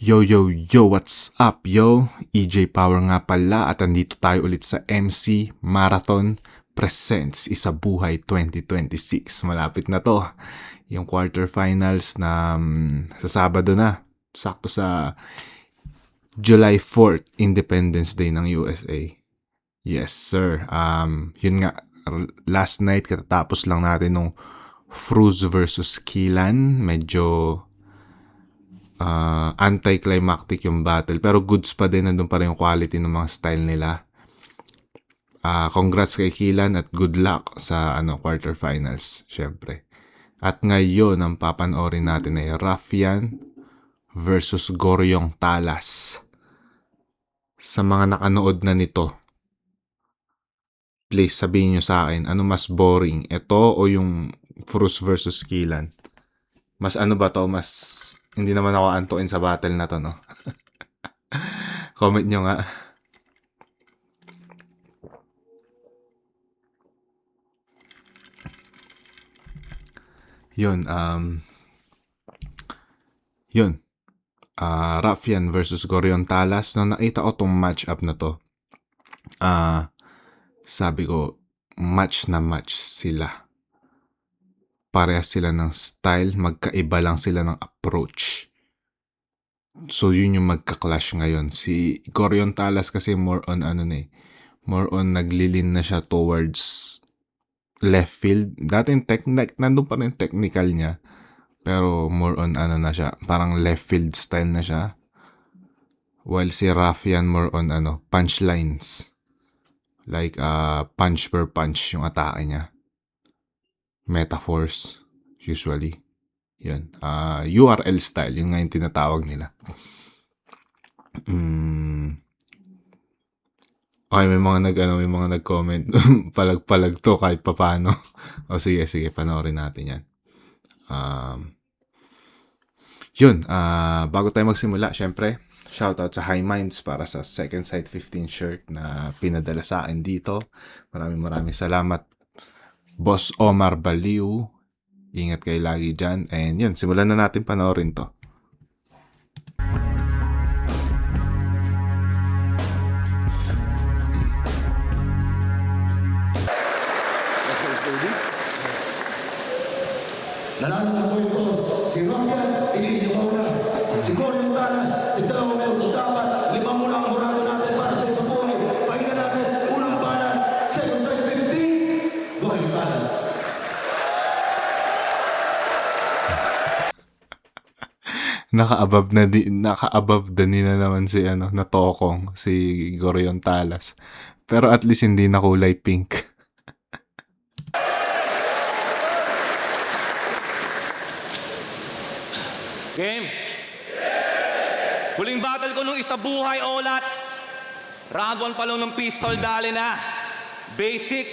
Yo, yo, yo, what's up, yo? EJ Power nga pala at andito tayo ulit sa MC Marathon Presents Isabuhay 2026. Malapit na to. Yung quarterfinals na sa Sabado na. Sakto sa July 4th, Independence Day ng USA. Yes, sir. Yun nga, last night katatapos lang natin nung Fruz versus Kilan. Medyo anticlimactic yung battle, pero goods pa din, nandun pa rin yung quality ng mga style nila. Congrats kay Kilan at good luck sa quarterfinals, syempre. At ngayon ang papanoorin natin ay Raffian versus Goryong Talas. Sa mga nakanood na nito, please sabihin nyo sa akin, ano mas boring, ito o yung Fruz versus Kilan? Mas ano ba to? Mas hindi naman ako antuin sa battle na to, no? Comment nyo nga. Yun, Raffian versus Goryong Talas. Nung nakita ko tong match-up na to, sabi ko, match na match sila. Parehas sila ng style, magkaiba lang sila ng approach. So yun yung magka-clash ngayon. Si Goryong Talas kasi more on naglilin na siya towards left field. Dati nandun pa rin technical niya. Pero more on na siya, parang left field style na siya. While si Raffian more on punchlines. Like punch per punch yung atake niya. Metaphors usually. Yun. URL style, yun nga yung tinatawag nila. Okay, may mga nag-comment. Palag-palag to kahit papano. O sige, panoorin natin yan. Bago tayo magsimula, syempre, shoutout sa High Minds para sa Second Sight 15 shirt na pinadala sa akin dito. Maraming salamat, Boss Omar Baliw. Ingat kayo lagi dyan. And yun, simulan na natin panoorin to. Nanalo ng pointos, si Raffian, pinili mo na. Si Goryong Talas, italawa minuto dapat, 5 muna ang murado natin para sa isang buhay. Pahinga natin, unang banan, second side 15, Goryong Talas. Naka-above na naman si na tokong si Goryong Talas. Pero at least hindi na kulay pink. Game? Huling battle ko nung Isabuhay, Olats. Round 1 pa lang ng pistol, dali na. Basic.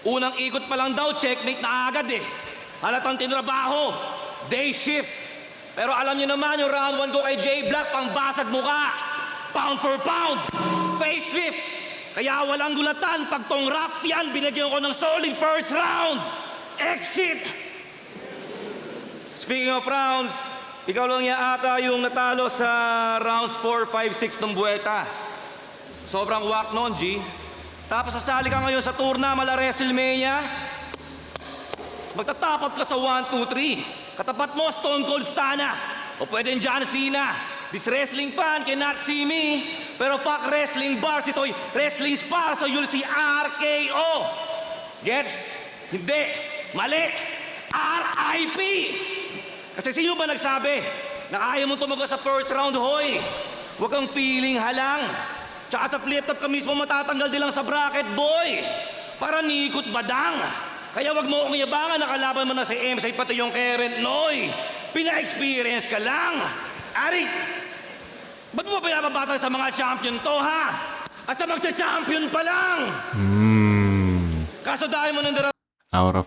Unang ikot pa lang daw, checkmate na agad eh. Halatang tinrabaho. Day shift. Pero alam niyo naman yung round 1 ko kay J Black, pang basag mukha. Pound for pound. Facelift. Kaya walang gulatan pag tong Raffian, binigyan ko ng solid first round. Exit. Speaking of rounds, ikaw lang ata yung natalo sa rounds 4, 5, 6 ng buweta. Sobrang wak nun, G. Tapos sasali ka ngayon sa tourna mala WrestleMania. Magtatapot ka sa 1, 2, 3. Katapat mo, Stone Cold Stana. O pwedeng John Cena. This wrestling fan cannot see me. Pero fuck wrestling bars, ito'y wrestling spa, so you'll see RKO. Gets? Hindi. Mali. RIP. Kasi sino ba nagsabi na kaya mo tumaga sa first round, hoy? Huwag kang feeling halang. Tsaka sa flip top ka mismo matatanggal din lang sa bracket, boy. Para nikot badang. Kaya wag mo akong yabangan, nakalaban mo na si MC pati yung current Noy. Pina-experience ka lang. Ari, ba't mo pinababatang sa mga champion to, ha? At sa magcha-champion pa lang. Kaso dahil mo nang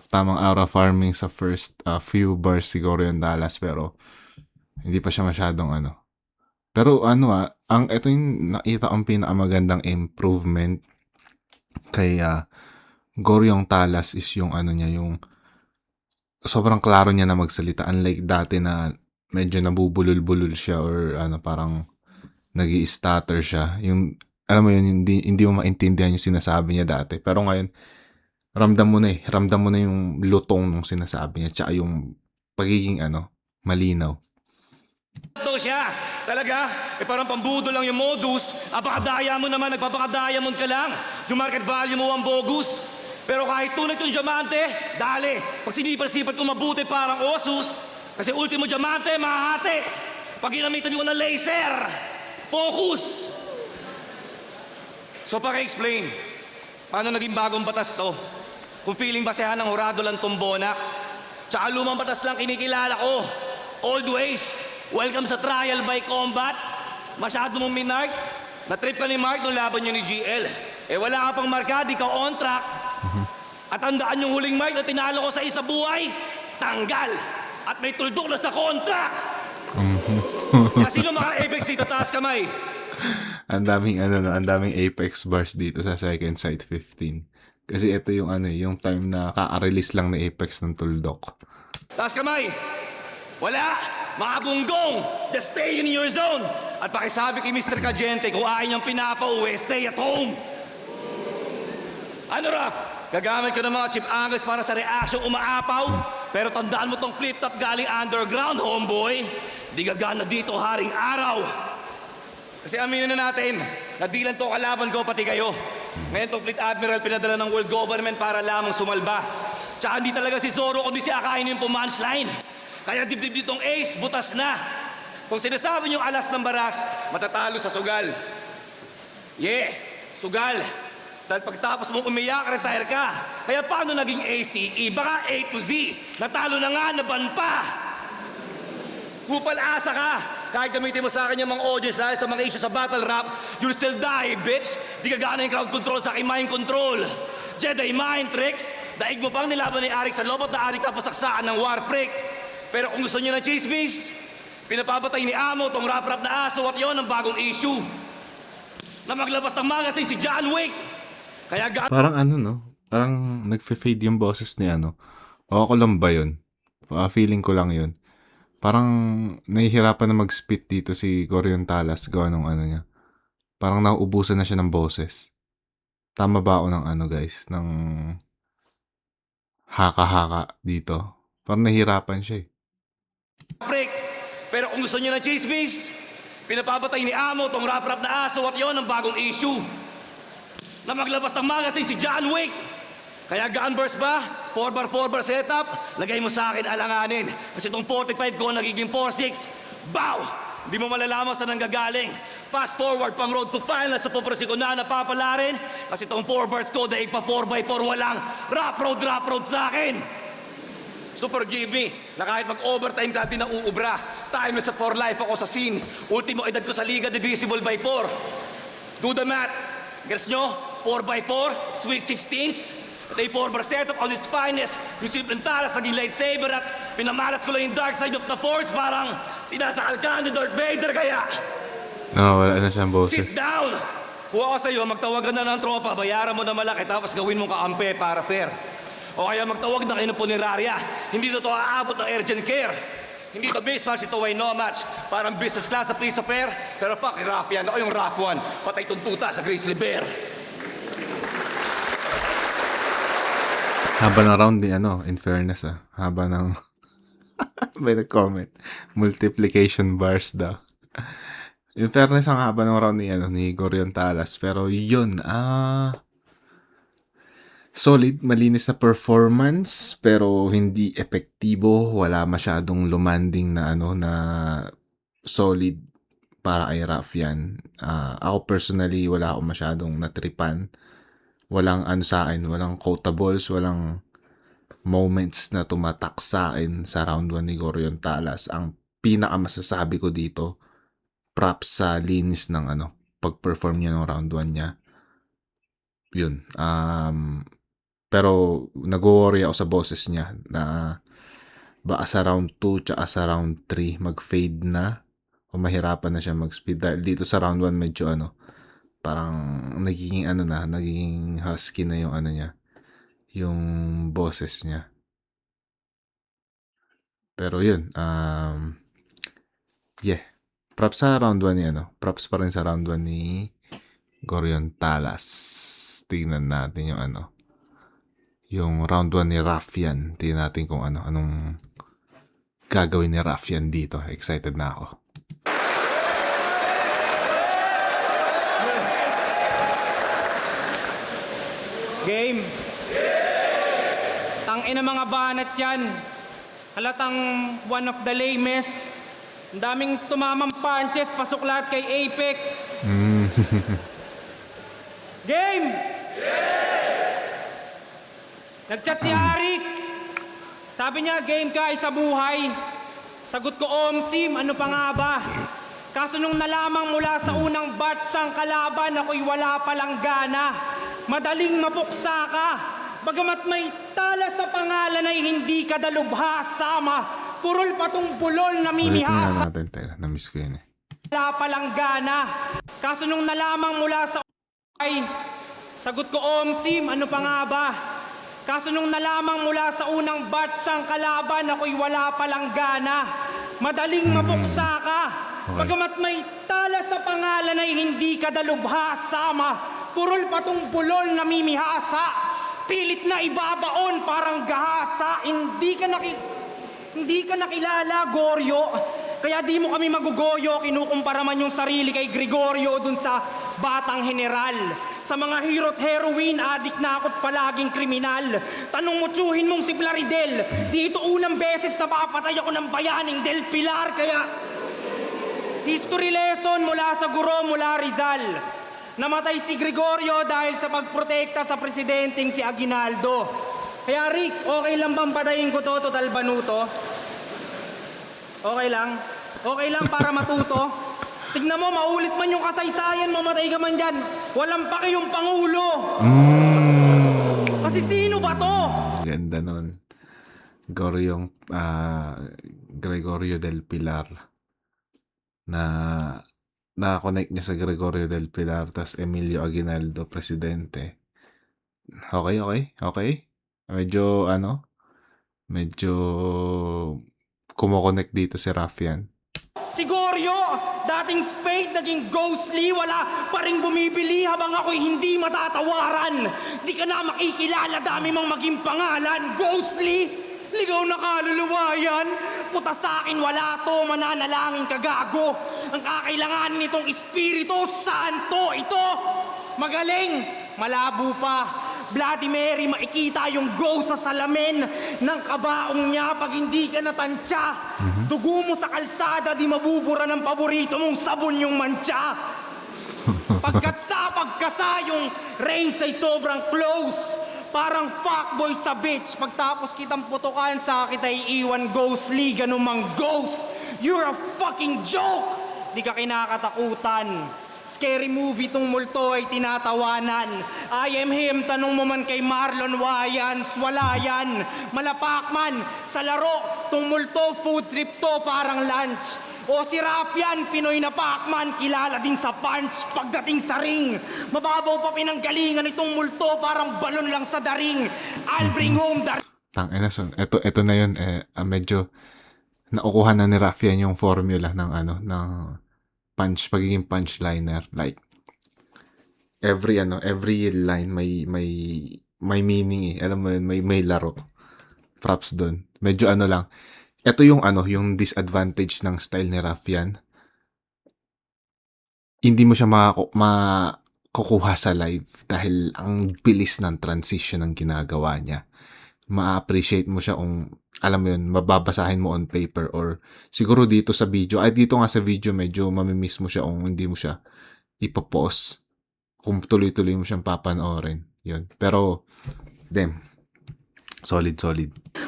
Tamang aura farming sa first few bars siguro yung Dallas, pero hindi pa siya masyadong Pero ito yung nakita kong pinakamagandang improvement kay Goryong Talas is yung niya, yung sobrang klaro niya na magsalita, unlike dati na medyo nabubulol-bulol siya or ano, parang nag-i-stutter siya. Yung, alam mo yun, hindi mo maintindihan yung sinasabi niya dati. Pero ngayon, ramdam mo na eh. Ramdam mo na yung lutong nung sinasabi niya, tsaka yung pagiging ano, malinaw. Ito siya. Talaga? Parang pambudo lang yung modus. Apakadaya mo naman, nagpapakadiamond ka lang. Yung market value mo ang bogus. Pero kahit tunay yung diamante, dali. Pag sinipal-sipal ko mabuti parang osus. Kasi ultimo diamante, mahahati. Pag ginamitan ko ng laser, focus. So paki-explain, paano naging bagong batas to? Kung feeling basehan ng hurado lang tumbonak, tsaka lumang batas lang kinikilala ko. Old ways. Welcome sa trial by combat. Masyado mong minark. Na-trip ka ni Mark nung laban niyo ni GL. Wala ka pang marka, di ka on track. At tandaan yung huling mark na tinalo ko sa isa buhay, tanggal. At may tuldok na sa contract. Kaya sino maka-apex dito, taas kamay? Ang daming ano no, ang daming Apex bars dito sa second sight 15. Kasi ito yung ano, yung time na ka-release lang ni Apex ng tuldok. Taas kamay. Wala. Mga gunggong, just stay in your zone. At pakisabi kay Mr. Cagente kung ayaw niyang pinapauwi, stay at home. Ano, Raf? Gagamit ko ng mga chip angles para sa reaction umaapaw? Pero tandaan mo tong flip-top galing underground, homeboy. Di gagana dito haring araw. Kasi aminin na natin, nadilan to kalaban ko pati kayo. Ngayon tong Fleet Admiral pinadala ng world government para lamang sumalba. Tsaka hindi talaga si Zoro kundi si Akainu yung pumunchline. Kaya dibdib ditong ace, butas na. Kung sinasabi niyong alas ng baras, matatalo sa sugal. Yeah, sugal. Dahil pagtapos mong umiyak, retire ka. Kaya paano naging ACE? Baka A to Z. Natalo na nga, naban pa. Kupal asa ka. Kahit gamitin mo sa akin yung mga audience sa mga issue sa battle rap, you'll still die, bitch. Di ka gana yung crowd control sa aking mind control. Jedi mind tricks. Daig mo pang nilaban ni Arik sa lobot na Arik tapos saksaan ng war freak. Pero kung gusto niyo ng chismis, pinapapatay ni Amo tong rap-rap na aso at yon ang bagong issue. Na maglabas ng magazine si John Wick. Kaya Parang ano no, parang nagfe-fade yung boses ni ano. O ako lang ba yun? Feeling ko lang yun. Parang nahihirapan na mag-spit dito si Corion Talas gawa ng ano niya. Parang nauubusan na siya ng boses. Tama ba ako ng ano guys? Ng haka-haka dito. Parang nahihirapan siya eh. Freak. Pero kung gusto niyo ng chismis, pinapapatay ni Amo tong rap-rap na aso at yon ang bagong issue. Na maglabas ng magazine si John Wick. Kaya gun burst ba? 4x4 setup? Lagay mo sa akin alanganin. Kasi itong 45 ko nagiging 46. Bow! Di mo malalaman saan nanggagaling. Fast forward pang road to finals sa pupresi ko na napapala rin. Kasi itong 4 bars ko daig pa 4x4 walang rap road sa akin. So forgive me, na kahit mag-overtime ka din ang uubra. Timeless sa for life ako sa scene. Ultimo edad ko sa liga, divisible by 4. Do the math. Gets nyo? 4x4, sweet 16s. Ito yung 4-bar setup on its finest. Yung simpleng talas, naging lightsaber at pinamalas ko lang yung dark side of the force. Parang sinasakal ka ni Darth Vader kaya. No, wala na siyang boses. Sit down! Kung ako sa'yo, magtawag ka na ng tropa, bayaran mo na malaki, tapos gawin mong kaampe para fair. O kaya magtawag na kayo ng punerarya. Hindi na ito aabot ng urgent care. Hindi ito mismatch, ito ay no match. Parang business class sa Prince of Air. Pero fuck, rough yan. Ako yung rough one. Patay tuntuta sa Grizzly Bear. Haba ng round din ano, in fairness Haba ng... May nag-comment. Multiplication bars daw. In fairness, ang haba ng round ni, ano, ni Corion Talas. Pero yun, solid, malinis na performance, pero hindi epektibo. Wala masyadong lumanding na ano na solid para kay Raf yan. Ako personally, wala akong masyadong natripan. Walang ano sa akin, walang quotables, walang moments na tumatak sa akin sa round 1 ni Corion Talas. Ang pinakamasasabi ko dito, props sa linis ng ano, pag-perform niya ng round 1 niya. Yun. Pero nag-worry ako sa boses niya na baka sa round 2 tsaka sa round 3 mag-fade na o mahirapan na siya mag-speed. Dahil dito sa round 1 medyo ano, parang nagiging ano na, nagiging husky na yung ano niya, yung boses niya. Pero yun, Yeah. Props sa round 1 ni ano. Props pa rin sa round 1 ni Gorion Talas. Tingnan natin yung ano. Yung round 1 ni Raffian. Tingnan natin kung ano. Anong gagawin ni Raffian dito. Excited na ako. Game. Tangina mga banat yan. Halatang one of the lamest. Ang daming tumamang punches, pasok lahat kay Apex. Game! Nag-chat si Arik. Sabi niya, game ka, isa buhay. Sagot ko, Omsim, ano pa nga ba? Kaso nung nalamang mula sa unang batch ang kalaban, ako'y wala palang gana. Madaling mapuksa ka. Bagamat may tala sa pangalan ay hindi ka dalubhasama. Purol patong bulol na Ulitin nga mimihasa. natin. Teka, na-miss ko yun eh. Wala palang gana. Kaso nung nalamang mula sa ay, sagot ko, Omsim, ano pa nga ba? Kaso nung nalamang mula sa unang batch ang kalaban, ako'y wala palang gana. Madaling mapuksa ka. Bagamat may tala sa pangalan ay hindi ka dalubhasama. Purol patong bulol na mimihasa. Pilit na ibabaon parang gahasa. Hindi ka nakilala, Goryo. Kaya di mo kami magugoyo. Kinukumpara man yung sarili kay Gregorio dun sa batang general. Sa mga hero't heroine, adik na ako't palaging kriminal. Tanong mo tsuhin mong si Plaridel. Dito unang beses na papatay ako ng bayaning Del Pilar. Kaya history lesson mula sa guro mula Rizal. Namatay si Gregorio dahil sa pagprotekta sa presidenteng si Aguinaldo. Kaya Rick, okay lang bang patayin ko to, total banuto? Okay lang? Okay lang para matuto? Tignan mo, maulit man yung kasaysayan, mamatay ka man dyan. Walang paki yung Pangulo. Kasi sino ba to? Ganda nun. Gregorio del Pilar. Na-connect niya sa Gregorio del Pilar, tas Emilio Aguinaldo, presidente. Okay. Medyo kumo-connect dito si Raffian. Si Goryo, dating spade, naging ghostly, wala pa rin bumibili habang ako'y hindi matatawaran. Di ka na makikilala, dami mang maging pangalan. Ghostly, ligaw na kaluluwa yan. Puta sa akin, wala to, mananalangin kagago. Ang kakailangan nitong espiritu, santo ito. Magaling, malabo pa. Bloody Mary, makikita yung ghost sa salamin ng kabaong niya pag hindi ka natansya. Dugo mo sa kalsada, di mabubura ng paborito mong sabon yung mantsa. Pagkat sa pagkasa, yung range ay sobrang close. Parang fuckboy sa beach. Pagtapos kitang putukan, sa akin ay iwan ghostly, ganun mang ghost. You're a fucking joke! Di ka kinakatakutan. Scary movie tong multo ay tinatawanan. I am him, tanong mo man kay Marlon Wayans, wala yan. Malapak man, sa laro, tong multo, food trip to, parang lunch. O si Raffian, Pinoy na Pacman, kilala din sa punch pagdating sa ring. Mababaw pa pinanggalingan itong multo, parang balon lang sa daring. I'll bring home the... Ito na yun, medyo naukuha na ni Raffian yung formula ng pagiging punchliner. Like, every line may meaning eh. Alam mo yun, may laro. Props dun. Medyo lang. Ito yung yung disadvantage ng style ni Raffian. Hindi mo siya makukuha sa live dahil ang bilis ng transition ng ginagawa niya. Ma-appreciate mo siya kung, alam mo yun, mababasahin mo on paper or siguro dito sa video. Dito nga sa video medyo mamimiss mo siya kung hindi mo siya ipapause. Kung tuloy-tuloy mo siyang papanoorin. Yun. Pero, damn. Solid.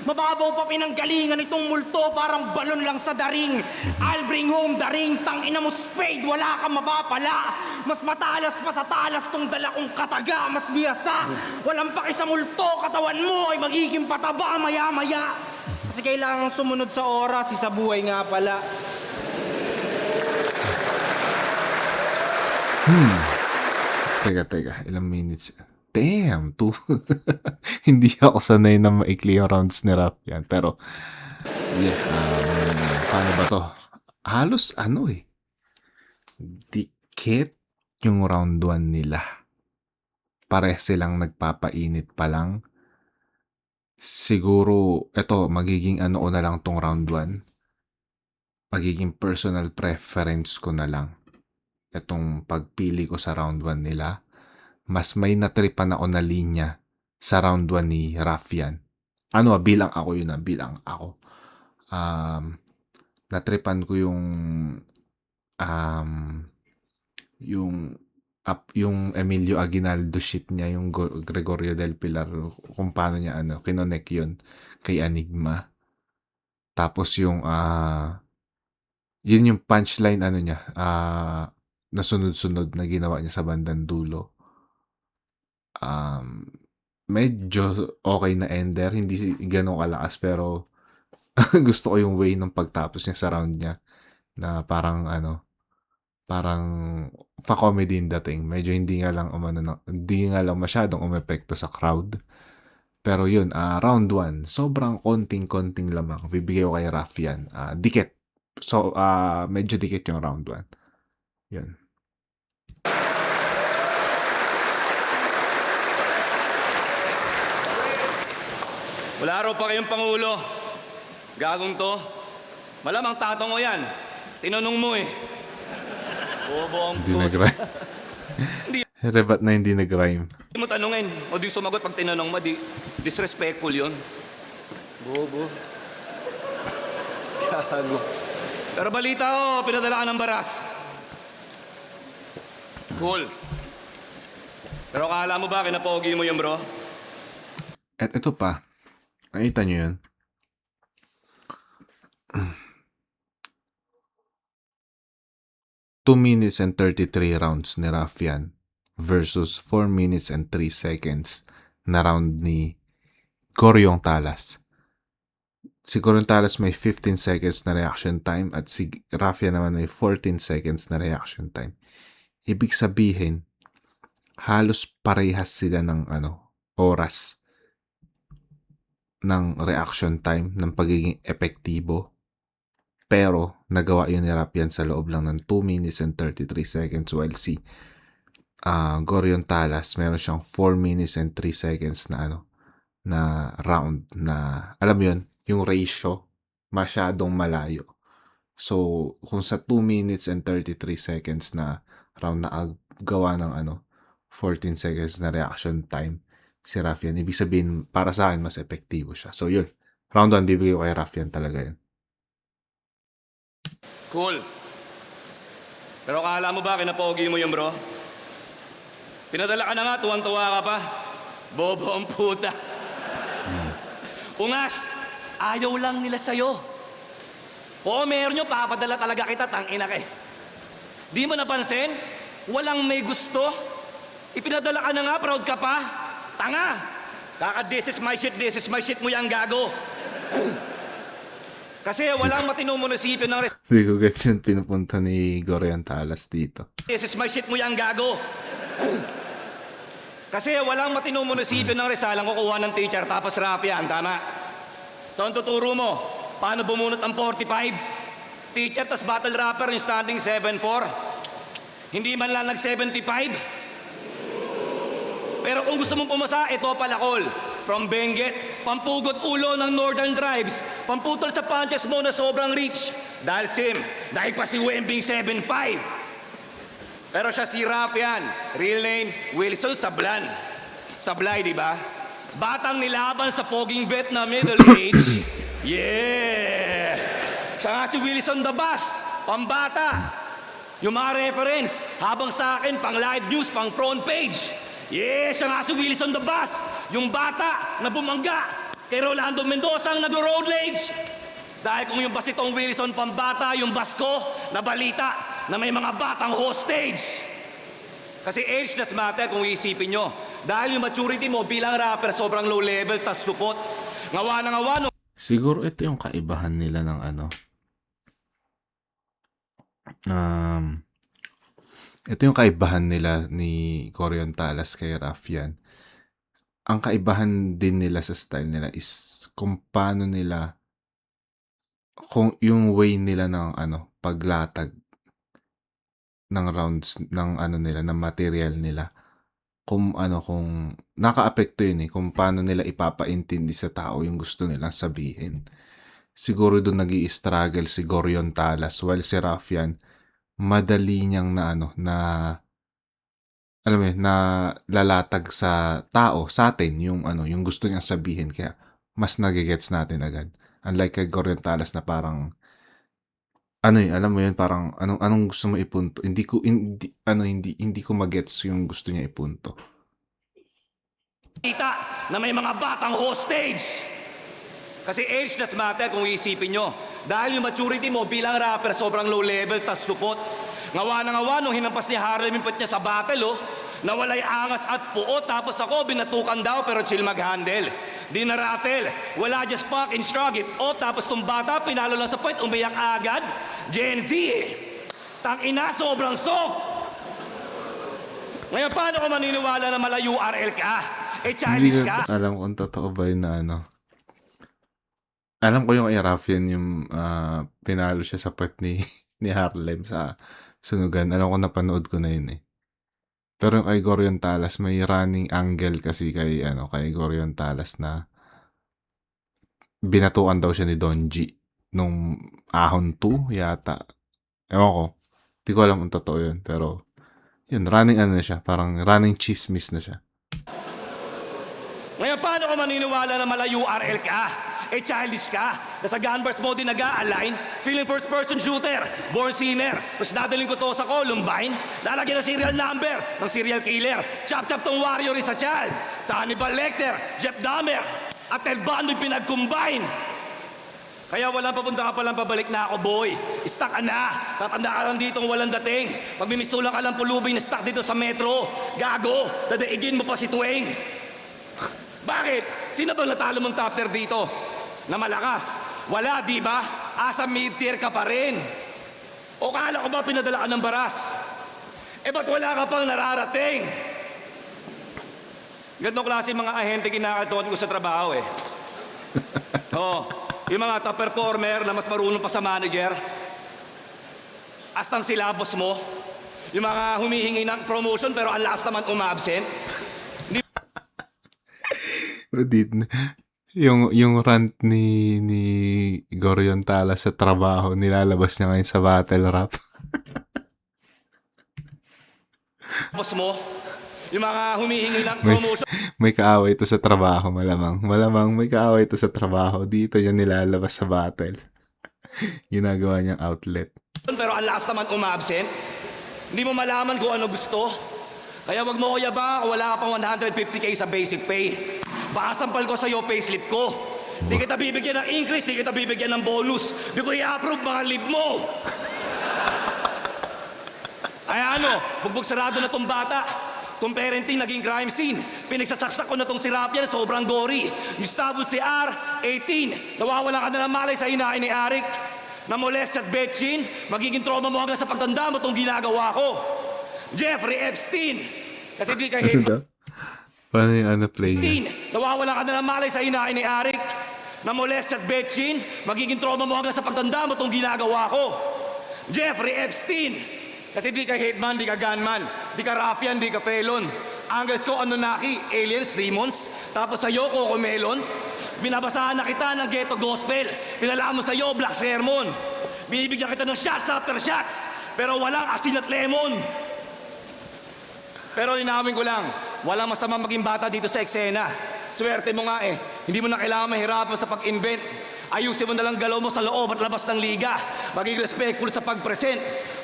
Mababaw pa pinanggalingan itong multo, parang balon lang sa daring. I'll bring home the ring, tangina mo spade, wala kang mapapala. Mas matalas pa sa talas tong dala kong kataga, mas biyasa. Walang paki sa multo, katawan mo ay magiging pataba maya-maya. Kasi kailangan sumunod sa oras, sa buhay nga pala. Teka, ilang minutes? Damn, 2. Hindi ako sanay na maikli yung rounds ni Raffian. Pero, yeah, paano ba to? halos ano eh, dikit yung round 1 nila. Pare silang nagpapainit pa lang. Siguro, eto, magiging ano ko na lang tong round 1. Magiging personal preference ko na lang. Itong pagpili ko sa round 1 nila. Mas may natripan ako na linya sa round 1 ni Rafian. Ano, bilang ako yun na, bilang ako. Natripan ko yung Emilio Aguinaldo shit niya, yung Gregorio del Pilar, kung paano niya kinonek yun kay Enigma. Tapos yun yung punchline niya, na sunod-sunod na ginawa niya sa bandang dulo. Medyo okay na ender, hindi ganun kalakas, pero gusto ko yung way ng pagtapos niya sa round niya, na parang pa-comedy yung dating. Medyo hindi nga lang masyadong umepekto sa crowd. Pero yun, round 1, sobrang konting-konting lamang. Bibigay ko kay Rafian. Dikit. So, medyo dikit yung round 1. Yun. Wala raw pa kayong Pangulo. Gagong to. Malamang tatong mo yan. Tinanong mo eh. Bobo ang Hindi nag-rhyme. Rebat na hindi nag-rhyme. Hindi mo tanungin. O di sumagot pag tinanong mo. Disrespectful yun. Bobo. Gago. Pero balita ko, pinadala ka ng baras. Cool. Pero akala mo ba kinapogi mo yun, bro? At ito pa. Nakita nyo yun? Two minutes and 33 rounds ni Rafian versus 4 minutes and 3 seconds na round ni Coryong Talas. Si Coryong Talas may 15 seconds na reaction time at si Rafian naman may 14 seconds na reaction time. Ibig sabihin, halos parehas sila ng oras ng reaction time, ng pagiging epektibo. Pero, nagawa yun ni Rafian sa loob lang ng 2 minutes and 33 seconds while si Coryong Talas, meron siyang 4 minutes and 3 seconds na round na, alam mo yun, yung ratio, masyadong malayo. So, kung sa 2 minutes and 33 seconds na round na gawa ng 14 seconds na reaction time, si Rafian, ibig sabihin, para sa akin, mas epektibo siya. So, yun. Round 1, bibigay ko kay Rafian talaga yun. Cool. Pero akala mo ba kinapogi mo yun, bro? Pinadala ka na nga, tuwang-tuwa ka pa. Bobo ang puta. Ungas, ayaw lang nila sa'yo. Oo, meron nyo, papadala talaga kita, tangina ka eh. Di mo napansin? Walang may gusto. Ipinadala ka na nga, proud ka pa. Tanga! This is my shit mo yang gago. Kasi walang matinong munisipyo ng Hindi ko gets yun pinupunta ni Coryong Talas dito. This is my shit mo yang gago. Kasi walang matinong munisipyo ng Rizal ang kukuha ng teacher tapos Rafian, tama? So ang tuturo mo, paano bumunot ang 45? Teacher tas battle rapper yung standing 7'4". Hindi man lang nag-75. Pero kung gusto mong pumasa, ito palakol. From Benguet, pampugot ulo ng Northern Tribes, pamputol sa punches mo na sobrang reach. Dahil dahil pa si Wembing 7'5". Pero siya si Rafian, real name, Wilson Sablan. Sablay, di ba? Batang nilaban sa poging vet na middle age. Yeah! Siya nga si Wilson the Boss, pambata. Yung mga reference, habang sa akin, pang live news, pang front page. Yeah, siya nga si Wilson the Boss, yung bata na bumangga kay Rolando Mendoza ang nag-road rage. Dahil kung yung basitong Wilson pambata, yung basko na balita na may mga batang hostage. Kasi age does matter kung iisipin nyo. Dahil yung maturity mo bilang rapper sobrang low level tas supot. Ngawa na ngawa no. Siguro ito yung kaibahan nila ng ito yung kaibahan nila ni Coryong Talas kay Rafian. Ang kaibahan din nila sa style nila is kung paano nila, kung yung way nila ng paglatag ng rounds ng ano nila, ng material nila. Kung nakaapekto yun kung paano nila ipapaintindi sa tao yung gusto nilang sabihin. Siguro doon nag-i-struggle si Gorion Talas, while si Raffian, madali niyang alam mo yun, na lalatag sa tao, sa atin, yung gusto niyang sabihin. Kaya mas nagigets natin agad. Unlike kay Gorion Talas na parang, alam mo yun, parang anong gusto mo ipunto. Hindi ko magets yung gusto niya ipunto. Kita na may mga batang hostage. Kasi age does matter kung iisipin nyo. Dahil yung maturity mo bilang rapper sobrang low level tas supot. Ngawa na ngawa nung hinampas ni Harlem yung put niya sa battle, nawalay angas at puot. Tapos ako binatukan daw pero chill mag-handle. Di na rattle. Wala, just fucking shrug it off. Tapos tong bata pinalo lang sa point, umiyak agad. Gen Z Tangina, sobrang soft. Ngayon paano ko maniniwala na mala URL ka? Hindi Childish ko ka? alam kung totoo ba yun na Alam ko yung kay Raffian yung pinalo siya sa puwet ni Harlem sa sunugan. Alam ko napanood ko na yun Pero yung kay Gorion Talas may running angle kasi kay Gorion Talas na binatukan daw siya ni Don G nung Ahon 2 yata. Ewan ko. Di ko alam kung totoo yun. Pero yun, running na siya. Parang running chismis na siya. Ngayon, paano ko maniniwala na mala URL ka? Childish ka? Nasa gunbars mo din nag-a-align? Feeling first-person shooter, born sinner. Tapos dadaling ko to sa Columbine. Lalagyan ng serial number ng serial killer. Chop-chop tong warrior is a child. Sa Hannibal Lecter, Jeff Dahmer, at Ted Bundy pinag-combine. Kaya walang papunta ka palang pabalik na ako, boy. Stuck ka na. Tatanda ka lang ditong walang dating. Pag mimisulang ka lang pulubing na stuck dito sa metro. Gago, dadaigin mo pa si Tueng. Bakit? Sino bang natalo mong top tier dito? Na malakas? Wala, di ba? Asa mid-tier ka pa rin. O kala ko ba pinadala ka ng baras? Ba't wala ka pang nararating? Ganitong klase mga ahente kinakatuan ko sa trabaho yung mga top performer na mas marunong pa sa manager. Astang silabos mo. Yung mga humihingi ng promotion pero ang lakas naman umabsent. Yung rant ni Gorion Talas sa trabaho, nilalabas niya ngayon sa battle rap. Boss mo, yung mga humihingi ng promotion. May kaaway ito sa trabaho, malamang. Malamang may kaaway ito sa trabaho. Dito yan nilalabas sa battle. Ginagawa niyang outlet. Pero ang lakas naman umabsent. Hindi mo malaman kung ano gusto. Kaya wag mo ko yaba, wala ka pang 150k sa basic pay. Baka sampal ko sa'yo payslip ko. Di kita bibigyan ng increase, di kita bibigyan ng bonus. Di ko i-approve mga leave mo. Ay bugbog sarado na tong bata. Tong parenting naging crime scene. Pinagsasaksak ko na tong si Raffian, sobrang gory. Gustavo si R, 18. Nawawala ka na ng malay sa hinain ni Arik. Namolest at Betchin, magiging trauma mo hanggang sa pagtanda mo tong ginagawa ko. Jeffrey Epstein. Kasi di ka hate. Paano yung play niya? Nawawala ka na ng malay sa hinain ni Arik. Namolest at Betchin, magiging trauma mo hanggang sa pagtanda mo tong ginagawa ko. Jeffrey Epstein. Kasi di ka hitman, di ka gunman, di ka ruffian, di ka felon. Angles ko Anunnaki, aliens, demons. Tapos sa'yo, Coco Melon. Binabasahan na kita ng ghetto gospel. Pinalaan mo sa'yo, black sermon. Binibigyan kita ng shots after shots. Pero walang asin at lemon. Pero inawin ko lang, walang masama maging bata dito sa eksena. Swerte mo nga hindi mo na kailangan mahirapan sa pag-invent. Ayusin mo na lang galaw mo sa loob at labas ng liga. Maging respectful sa pag-present.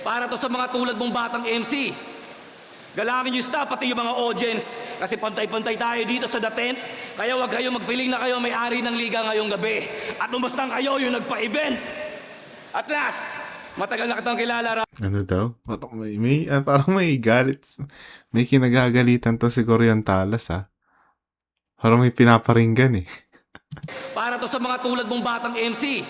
Para to sa mga tulad mong batang MC. Galangin yung staff pati yung mga audience. Kasi pantay-pantay tayo dito sa The Tent. Kaya wag kayo mag-feeling na kayo may-ari ng liga ngayong gabi. At umastang kayo yung nagpa-event. At last, matagal na kitang kilala. Ano daw? Parang may galit. May kinagagalitan to si Gorion Talas Parang may pinaparinggan Para to sa mga tulad mong batang MC.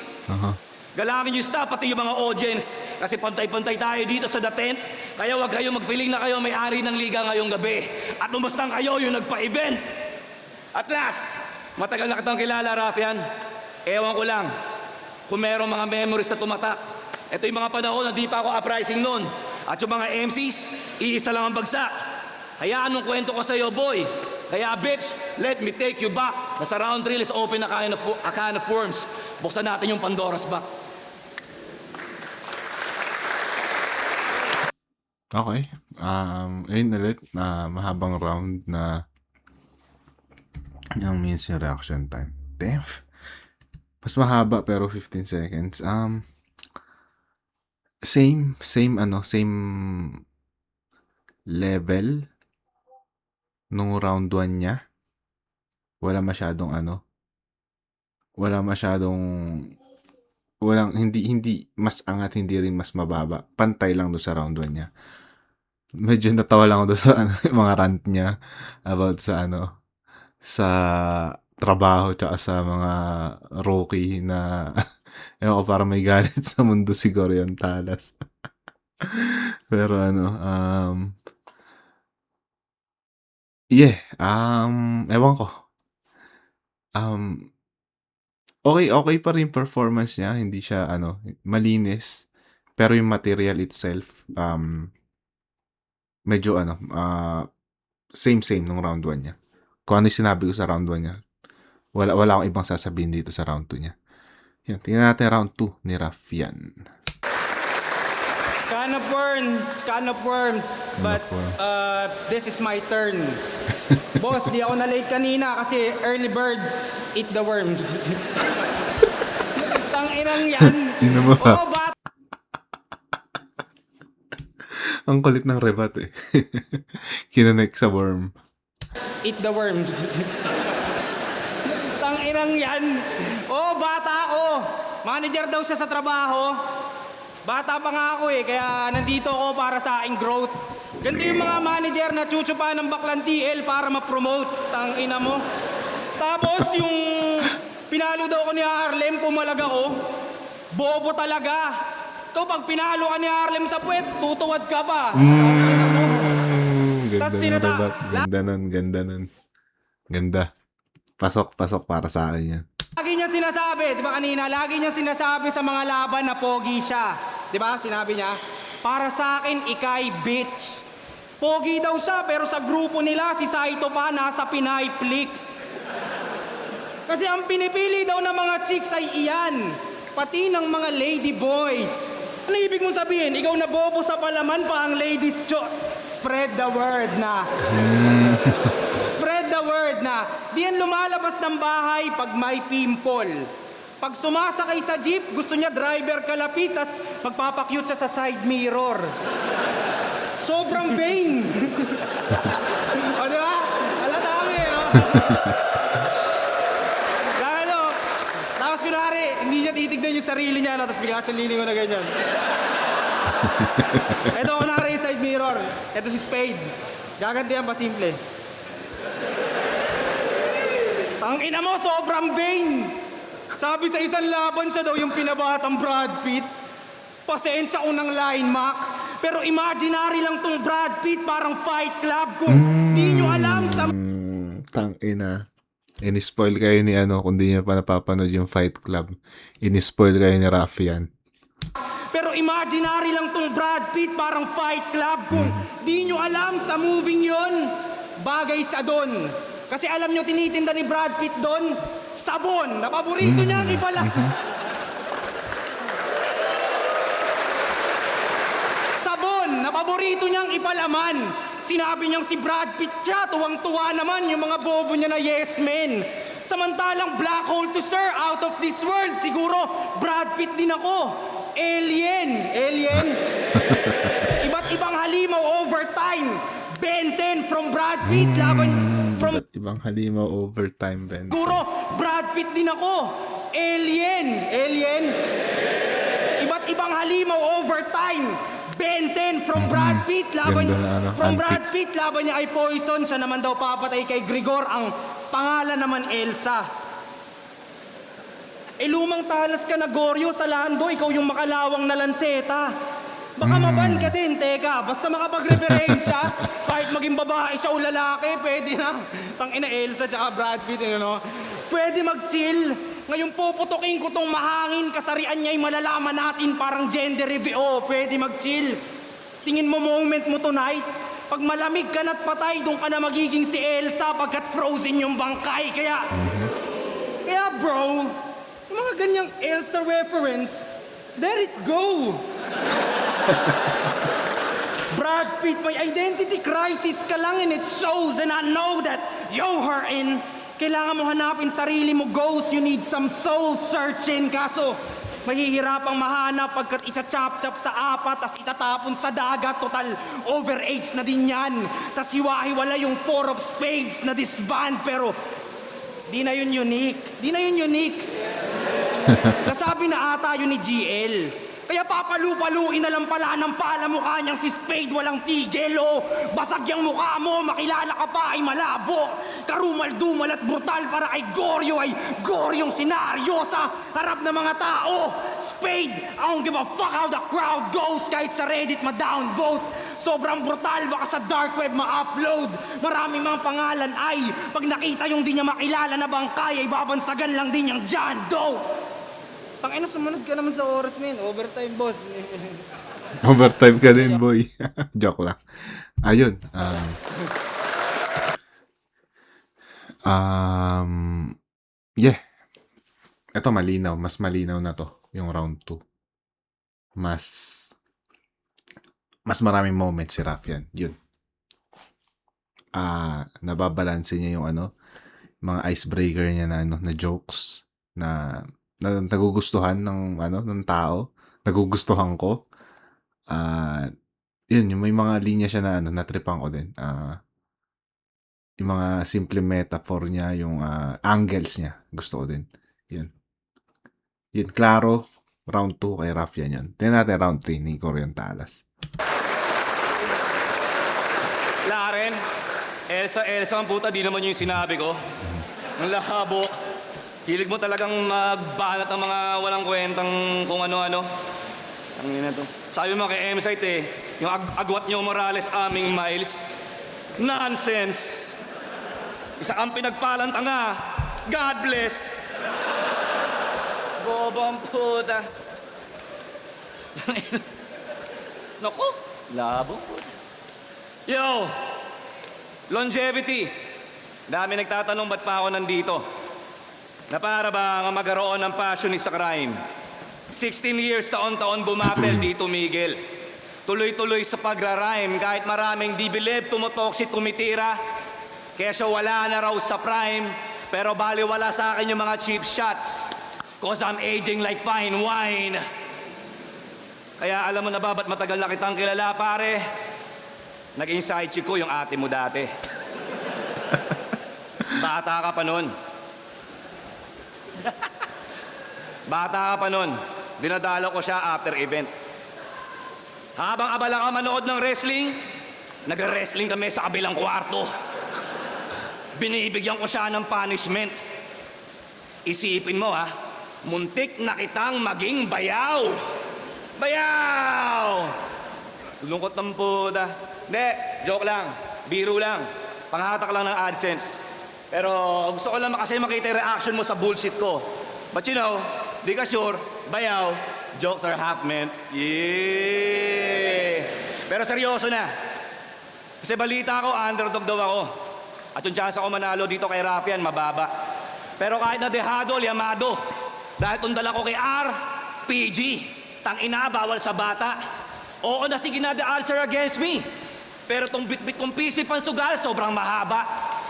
Galangin yung staff pati yung mga audience. Kasi pantay-pantay tayo dito sa The Tent. Kaya wag kayo mag-feeling na kayo may-ari ng liga ngayong gabi. At umastang kayo yung nagpa-event. At last, matagal na kitang kilala, Raffian. Ewan ko lang kung merong mga memories na tumatak. Ito yung mga panahon na di pa ako uprising noon. At yung mga MCs, iisa lang ang bagsak. Hayaan mong kwento ko sa'yo, boy. Kaya bitch, let me take you back. Nasa round 3, let's open a can of worms. Buksan natin yung Pandora's box. Okay. Ayun ulit, mahabang round na yung means yung reaction time. Damn. Mas mahaba pero 15 seconds. Same level nung round 1 niya. Wala masyadong hindi mas angat, hindi rin mas mababa. Pantay lang doon sa round 1 niya. Medyo natawa lang ako doon sa mga rant niya about sa trabaho tsaka sa mga rookie na ewan ko, para may galit sa mundo siguro yung Talas. Pero ewan ko. Okay pa rin performance niya, hindi siya malinis, pero yung material itself medyo same nung round 1 niya. Kung ano yung sinabi ko sa round 1 niya, wala akong ibang sasabihin dito sa round 2 niya. Yan, tingnan natin round 2 ni Raffian. Can of worms. But this is my turn. Boss, di ako na-late kanina kasi early birds eat the worms. Tanginang yan. Yun mo. Oo, bat. Ang kulit ng rebat eh. Kinanek sa worm. Eat the worms. Tanginang yan. Oo, bata ako. Manager daw siya sa trabaho. Bata pa nga ako eh, kaya nandito ako para sa aking growth. Ganito yung mga manager na chuchupa ng baklang TL para ma-promote. Tangina mo. Tapos yung pinalo daw ko ni Harlem, pumalag ako. Bobo talaga. Ikaw pag pinalo ka ni Harlem sa puwet, tutuwad ka pa. Ganda Tas ng sinasa- rebat. Ganda nun. Ganda. Pasok para sa akin yan. Lagi niya sinasabi, di ba kanina, lagi niya sinasabi sa mga laban na pogi siya. Di ba, sinabi niya, para sa akin, ikay bitch. Pogi daw siya, pero sa grupo nila, si Saito pa nasa Pinay Flix. Kasi ang pinipili daw ng mga chicks ay iyan, pati ng mga lady boys. Ano ibig mo sabihin? Ikaw na bobo sa palaman pa ang ladies' Spread the word na. Spread the word na. Di yan lumalabas ng bahay pag may pimple. Pag sumasakay sa jeep, gusto niya driver kalapit, tas magpapakyut siya sa side mirror. Sobrang vain. O diba? Halata kami, no? Tapos kunwari, hindi niya titignan yung sarili niya, no? Tapos bigla siyang lilingon na ganyan. Ito, kunwari yung side mirror. Ito si Spade. Gagantihan pa simple. Tangina mo, sobrang vain. Sabi sa isang laban siya daw yung pinabatang Brad Pitt. Pasensya ko ng line, Mac. Pero imaginary lang tong Brad Pitt, parang Fight Club. Kung di nyo alam sa... Tangina. Inispoil kayo ni kung di nyo pa napapanood yung Fight Club. Inispoil kayo ni Raffian. Pero imaginary lang tong Brad Pitt, parang Fight Club. Kung di nyo alam sa moving yon, bagay siya doon. Kasi alam nyo, tinitinda ni Brad Pitt doon, sabon. Na paborito niya ang ibala. Sabon, na paborito niyang ipalaman. Sinabi niyang si Brad Pitt siya, tuwang-tuwa naman yung mga bobo niya na yes men. Samantalang black hole to sir, out of this world, siguro Brad Pitt din ako. Alien. Iba't ibang halimaw overtime. Ben 10 from Brad Pitt, laban from... Ba't ibang halimaw overtime, Ben? Siguro Brad Pitt din ako. Alien. Iba't ibang halimaw overtime. Ben 10 from Brad Pitt, laban Ganda na, from antics. Brad Pitt, laban niya ay Poison. Siya naman daw papatay kay Grigor. Ang pangalan naman Elsa. Lumang talas ka na, Goryo, sa Lando. Ikaw yung makalawang na lanseta. Baka maban ka din, teka. Basta makapag-referensya, kahit maging babae siya o lalaki, pwede na. Tangina Elsa tsaka Brad Pitt, Pwede mag-chill. Ngayon puputukin ko tong mahangin, kasarian niya'y malalaman natin parang gender review. Oh, pwede mag-chill. Tingin mo moment mo tonight, pag malamig ka na't patay, doon ka na magiging si Elsa pagkat frozen yung bangkay. Kaya bro, yung mga ganyang Elsa reference, let it go. Brad Pitt, may identity crisis ka lang and it shows, and I know that you're hurting. Kailangan mo hanapin sarili mo, ghost. You need some soul searching. Kaso, mahihirapang mahanap pagkat itcha-chop-chop sa apat, tas itatapon sa dagat. Total, overage na din yan. Tas hiwa-hiwala yung four of spades na disband. Pero, di na yun unique. Di na yun unique. Nasabi na ata yun ni GL. Kaya papalu-paluin na lang pala ng palamukha niyang si Spade walang tigil, oh. Basag yung mukha mo, makilala ka pa ay malabo. Karumal-dumal at brutal para kay Goryo ay Goryong senaryo sa harap ng mga tao. Spade, I don't give a fuck how the crowd goes kahit sa Reddit ma-downvote. Sobrang brutal, baka sa dark web ma-upload. Maraming mga pangalan ay pag nakita yung di niya makilala na bangkay ay babansagan lang din yung John Doe. Tangina, sumunod ka naman sa oras, men. Overtime, boss. Overtime ka din, boy. Joke lang. Ayun. Yeah. Ito malinaw. Mas malinaw na to. Yung round 2. Mas maraming moments si Raffian. Yun. Nababalanse niya yung mga icebreaker niya na na jokes na nagugustuhan ng tao, nagugustuhan ko. Yun, yung may mga linya siya na natripan ko din. Yung mga simple metaphor niya, yung angles niya, gusto ko din. Yun. Yun, klaro, round 2 kay Raffian yun. Tingnan natin round 3 ni Corion Talas. Laren, Elsa ang puta, di naman yung sinabi ko. Ang lahabo. Hilig mo talagang magbanat ng mga walang kwentang kung ano-ano. Ang ina to. Sabi mo kay M-Site yung agwat nyo Morales aming Miles. Nonsense! Isa kang pinagpalang tanga. God bless! Bobang puta. Naku, labo. Yo! Longevity. Dami nagtatanong ba't pa ako nandito. Na para ba magkaroon ng passion sa crime. 16 years taon-taon bumatel dito, Miguel. Tuloy-tuloy sa pagra-rhyme kahit maraming di believe, tumutoksit, tumitira. Kesyo wala na raw sa prime, pero baliwala sa akin yung mga cheap shots. Cause I'm aging like fine wine. Kaya alam mo na ba ba't matagal na kitang kilala, pare? Naging side chick ko yung ate mo dati. Bata ka pa nun. Bata ka pa nun, dinadalo ko siya after event. Habang abala ka manood ng wrestling, nagre-wrestling kami sa kabilang kwarto. Binibigyan ko siya ng punishment. Isipin mo ha, muntik na kitang maging bayaw. Bayaw! Lungkot ng puta. Hindi, joke lang, biro lang, panghatak lang ng AdSense. Pero gusto ko lang kasi makita yung reaction mo sa bullshit ko. But you know, di ka sure, bayaw, jokes are half meant. Yeah! Pero seryoso na. Kasi balita ko, underdog daw ako. At yung chance ako manalo dito kay Raffian, mababa. Pero kahit na dehado, liamado. Dahil tundala ko kay R, PG. Tangina, bawal sa bata. Oo na sige na the answer against me. Pero tong bit-bit kong PC pansugal, sobrang mahaba.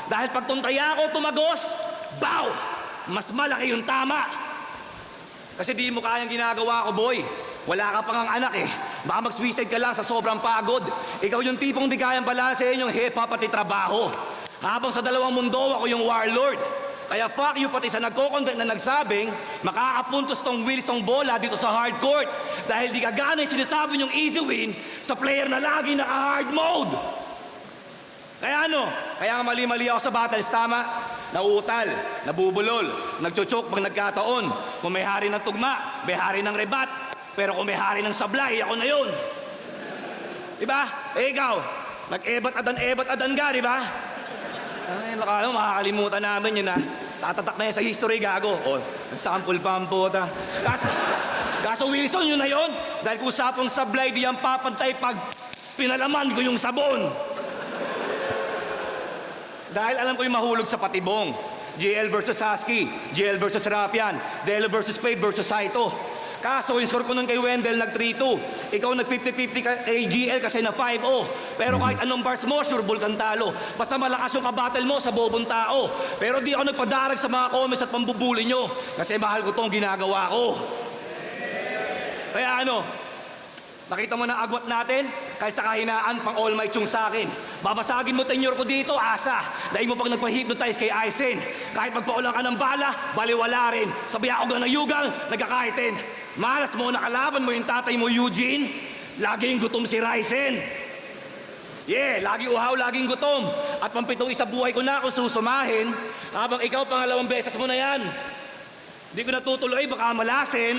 Dahil pag tuntaya ako tumagos, bow! Mas malaki yung tama. Kasi di mo kayang ginagawa ko, boy. Wala ka pang anak eh. Baka mag-suicide ka lang sa sobrang pagod. Ikaw yung tipong di kayang balansehin yung hip-hop pati trabaho. Habang sa dalawang mundo, ako yung warlord. Kaya fuck you pati sa nagko-content na nagsabing makakapuntos tong wheels tong bola dito sa hard court. Dahil di kagana yung sinasabi yung easy win sa player na lagi naka-hard mode. Kaya ano? Kaya mali-mali ako sa battles, tama? Nauutal, nabubulol, nagchochok pag nagkataon. Kung may hari ng tugma, may hari ng rebat. Pero kung may hari ng sablay, ako na yun. Di ba? Eh ikaw, nag-ebat adan ka, di ba? Ay, nakala mo, makakalimutan namin yun, ha? Tatatak na yan sa history, gago. O, sample pa ang puta. Kaso Wilson, yun na yun. Dahil kung sapong sablay, di yan papantay pag pinalaman ko yung sabon. Dahil alam ko yung mahulog sa patibong. GL versus Husky, GL versus Rapian, Delo versus Spade versus Saito. Kaso, yung score ko nun kay Wendell nag 3-2. Ikaw nag 50-50 kay GL kasi na 5-0. Pero kahit anong bars mo, sure bull kang talo. Basta malakas yung kabattle mo sa bobong tao. Pero di ako nagpadarag sa mga comments at pambubuli nyo. Kasi mahal ko tong ginagawa ko. Kaya ano, nakita mo na agwat natin? Kaysa kahinaan pang all might yung sa akin. Babasagin mo tenyor ko dito, asa. Dahil mo pag nagpa-hypnotize kay Aizen. Kahit magpaulang ka ng bala, baliwala rin. Sabi ako ng yugang, nagkakaitin. Malas mo nakalaban mo yung tatay mo, Eugene. Laging gutom si Ryzen. Yeah, lagi uhaw, laging gutom. At pampitong isa buhay ko na kung susumahin. Habang ikaw pangalawang beses mo na yan. Di ko natutuloy, baka malasin.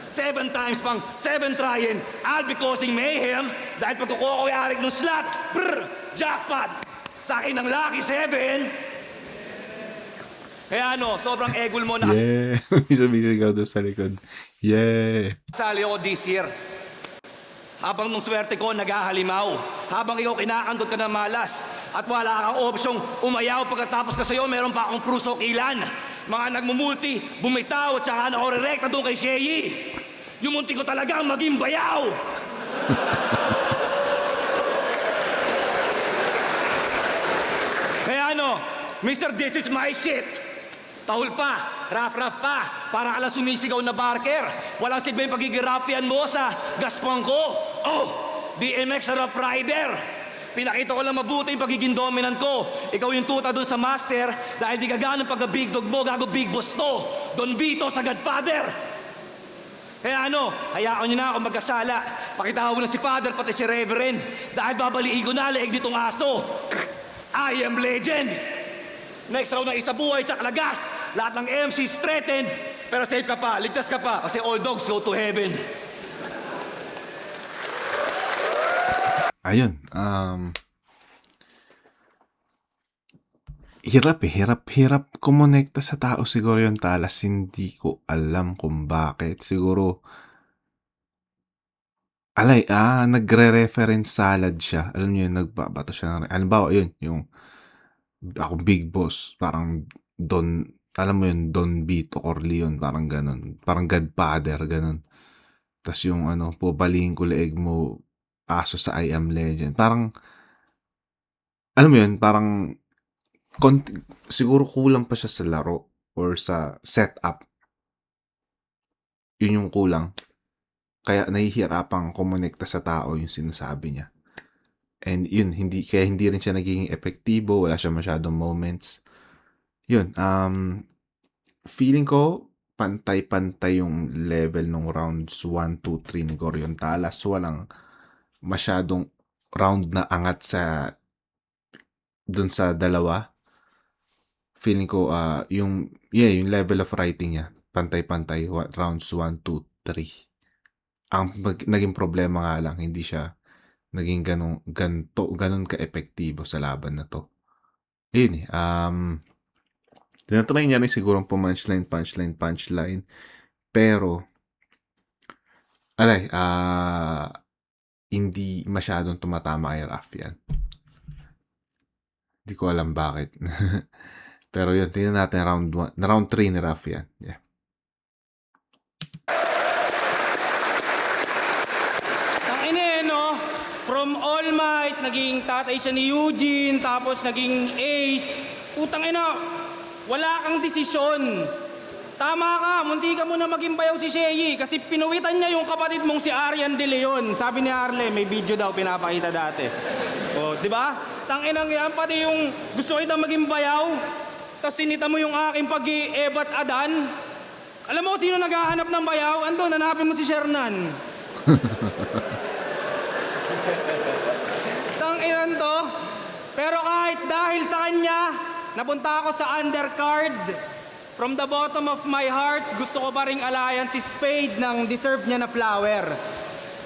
7 times pang 7 trying, I'll be causing mayhem. Dahil pagkukuha ko yung arik ng slot, brr, jackpot. Sa akin ng lucky 7. Kaya ano, sobrang egol mo na Yeah. May sumisigaw doon sa likod. Yeah. kasali ako this year. Habang nung swerte ko, naghahalimaw. Habang ikaw kinakandot ka na malas. At wala kang opsyong umayaw pagkatapos ka sa'yo, meron pa akong prusok ilan. Mga nagmumulti, bumitaw at saka nakarerekta doon kay Sheyi. Yung munti ko talagang maging bayaw. Kaya ano, Mr. This is my shit. Tahol pa, rough pa, parang alang sumisigaw na barker. Walang silbi yung pagigirapian mo sa gaspang ko. Oh, BMX rough rider. Pinakita ko lang mabuti yung pagiging dominant ko. Ikaw yung tuta doon sa master dahil di ka ganun pagka-big dog mo, gago big boss to. Don Vito sa Godfather. Kaya ano, hayaan nyo na ako magkasala. Pakita ko na si Father pati si Reverend dahil babaliin ko na leeg nitong aso. I am legend. Next round na isa buhay, tsak lagas. Lahat ng MCs threatened. Pero safe ka pa, ligtas ka pa kasi all dogs go to heaven. Ayun. Hirap kumonekta sa tao siguro yung Talas. Hindi ko alam kung bakit. Siguro, nagre-reference salad siya. Alam niyo yun, nagbabato siya. Halimbawa, yun, yung ako big boss, parang Don, alam mo yun, Don Vito Corleone, parang ganun. Parang Godfather, ganun. Tapos yung pabalihin ko leeg mo, aso sa I Am Legend. Parang, alam mo yun, parang, siguro kulang pa siya sa laro or sa setup. Yun yung kulang. Kaya nahihirapang kumonekta sa tao yung sinasabi niya. And yun, kaya hindi rin siya nagiging epektibo, wala siya masyadong moments. Yun, feeling ko, pantay-pantay yung level ng rounds 1, 2, 3 ni Gorion Talas. Walang masyadong round na angat dun sa dalawa. Feeling ko, yung level of writing niya, pantay-pantay, rounds 1, 2, 3. Ang naging problema nga lang, hindi siya naging ganun ka-epektibo sa laban na to. Ayun tinatry niya rin siguro punchline. Pero, hindi masyadong tumatama kay Raf yan. Hindi ko alam bakit. Pero yun, tingnan natin round 3 ni Raf yan. Yeah. From All Might, naging tatay siya ni Eugene, tapos naging ace. Putang ina, wala kang desisyon. Tama ka, munti ka muna maging bayaw si Sheyi kasi pinuwitan niya yung kapatid mong si Arian De Leon. Sabi ni Arle, may video daw pinapakita dati. O, di ba? Tanginang yan, pati yung gusto kita maging bayaw, tapos sinita mo yung aking pag-i-ebat adan. Alam mo sino naghahanap ng bayaw? Andun, hanapin mo si Shernan. Tanginan to. Pero kahit dahil sa kanya, napunta ako sa undercard. From the bottom of my heart, gusto ko pa ring alayan si Spade ng deserve niya na flower.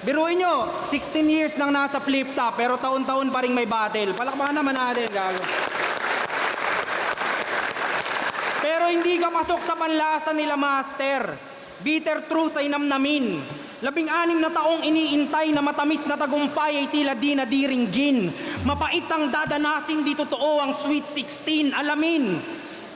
Biruin nyo, 16 years nang nasa flip top, pero taon-taon pa rin may battle. Palakpakan naman natin, gago. Pero hindi ka pasok sa panlasa nila, Master. Bitter truth ay namnamin. 16 na taong iniintay na matamis na tagumpay ay tila di na diringgin. Mapait ang dadanasin, di totoo ang sweet 16. Alamin,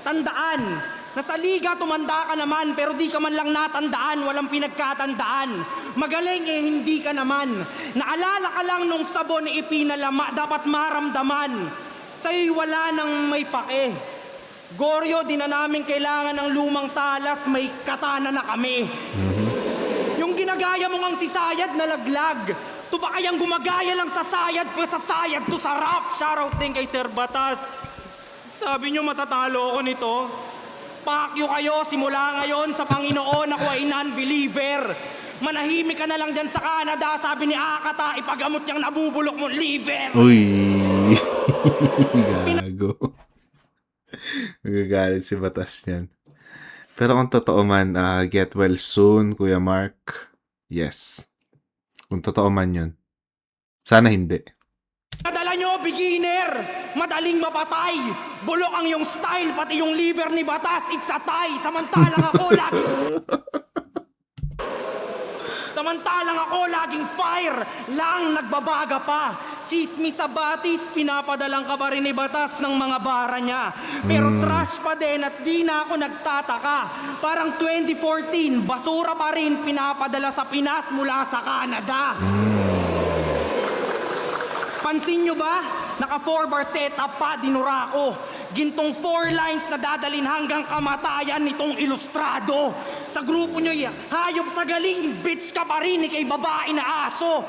tandaan, na sa liga tumanda ka naman pero di ka man lang natandaan, walang pinagkatandaan. Magaling hindi ka naman. Naalala ka lang nung sabon ipinalama, dapat maramdaman. Sa'yo'y wala nang may pake. Goryo, di na namin kailangan ng lumang talas, may katana na kami. Yung ginagaya mo ngang si Sayad na laglag. To ba kayang gumagaya lang sa Sayad, pero sa Sayad to sa rap? Shoutout din kay Sir Batas. Sabi nyo matatalo ako nito. Pakyo kayo simula ngayon sa Panginoon, ako ay non-believer. Manahimik ka na lang dyan sa Canada, sabi ni Akata, ipagamot niyang nabubulok mong liver. Uy! Gago. Magagalit si Batas niyan. Pero kung totoo man, get well soon, Kuya Mark. Yes. Kung totoo man yun. Sana hindi. Nadala nyo, beginner! Madaling mapatay! Bulok ang yung style, pati yung liver ni Batas, it's a tie! Samantalang ako laging fire lang nagbabaga pa. Chismis sa batis, pinapadalang ka pa rin ni Batas ng mga bara niya. Pero trash pa din at di na ako nagtataka. Parang 2014, basura pa rin pinapadala sa Pinas mula sa Canada. Pansin nyo ba? Naka 4-bar setup pa, dinura ko. Gintong 4 lines na dadalin hanggang kamatayan nitong ilustrado. Sa grupo nyo, hayop sa galing, bitch ka pa rin, ikay babae na aso.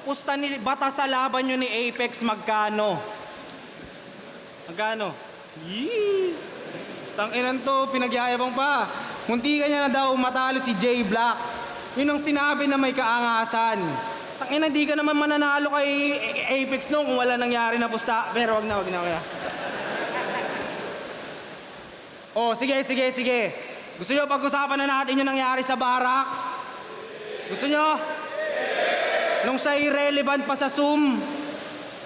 Pusta ni Batas sa laban nyo ni Apex, magkano? Magkano? Yee! Tanginan to, pinagyayabang pa. Munti ka niya na daw matalo si Jay Black. Yun ang sinabi na may kaangasan. Tangina, di ka naman mananalo kay Apex no kung wala nangyari na pusta. Pero wag na. Oh, sige. Gusto nyo pag-usapan na natin yung nangyari sa barracks? Gusto nyo? Nung siya irrelevant pa sa Zoom,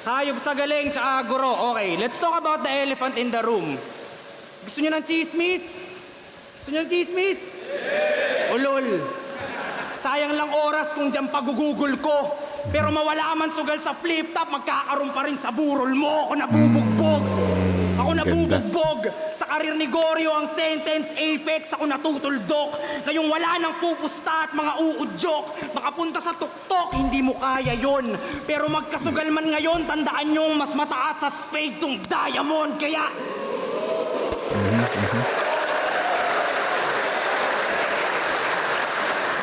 hayop sa galing, tsaka guro. Okay, let's talk about the elephant in the room. Gusto nyo ng chismis? Ulol. Sayang lang oras kung dyan pagugugol ko. Pero mawala man sugal sa flip top, magkakaroon pa rin sa burol mo. Ako nabubugbog. Sa karir ni Goryo ang sentence, Apex, ako natutuldok. Ngayong wala nang pupusta at mga uudyok. Makapunta sa tuktok, hindi mo kaya yon. Pero magkasugal man ngayon, tandaan nyong mas mataas sa spade tong diamond. Kaya...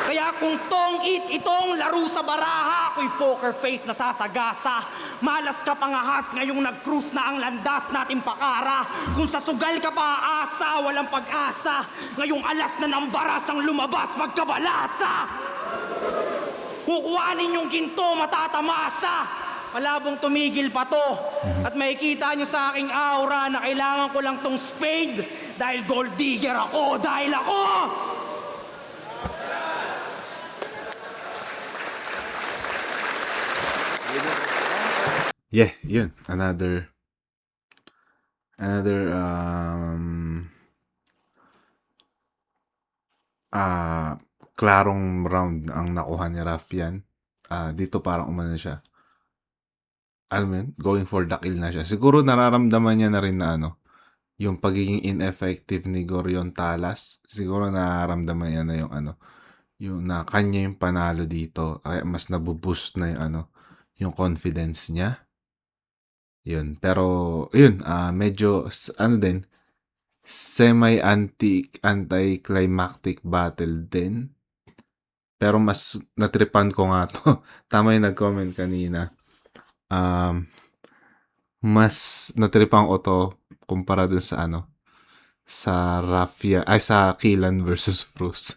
Kaya kung itong laro sa baraha, ako'y poker face na sasagasa. Malas ka pangahas, ngayong nag-cruise na ang landas natin pakara. Kung sa sugal ka pa aasa, walang pag-asa. Ngayong alas na ng baras ang lumabas, magkabalasa. Kukuhanin yung ginto, matatamasa. Malabong tumigil pa to. At makikita nyo sa aking aura na kailangan ko lang tong spade. Dahil gold digger ako, dahil ako! Yeah, yun. Another klarong round ang nakuha ni Rafian. Dito parang umano siya. Alam mo yun, going for the kill na siya. Siguro nararamdaman niya na rin na yung pagiging ineffective ni Gorion Talas. Siguro nararamdaman niya na yung na kanya yung panalo dito. Kaya mas nabuboost na yung confidence niya. Yun. Pero, yun, medyo, din, anti-climactic battle din. Pero mas natripan ko nga to. Tama yung nag-comment kanina. Mas natripan ko to kumpara dun sa sa sa Killan versus Bruce.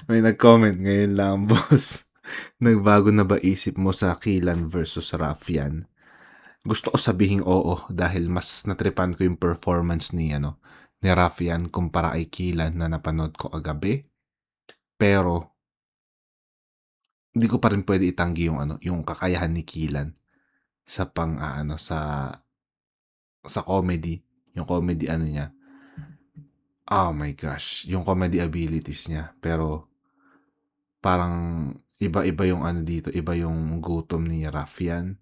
May nag-comment ngayon lang, boss. Nagbago na ba isip mo sa Killan versus Rafian? Gusto ko sabihin oo dahil mas natripan ko yung performance ni Rafian kumpara kay Killan na napanood ko kagabi. Pero hindi ko pa rin pwede itanggi yung yung kakayahan ni Killan sa sa comedy, yung comedy niya. Oh my gosh, yung comedy abilities niya. Pero parang iba-iba yung dito, iba yung gutom ni Raffian.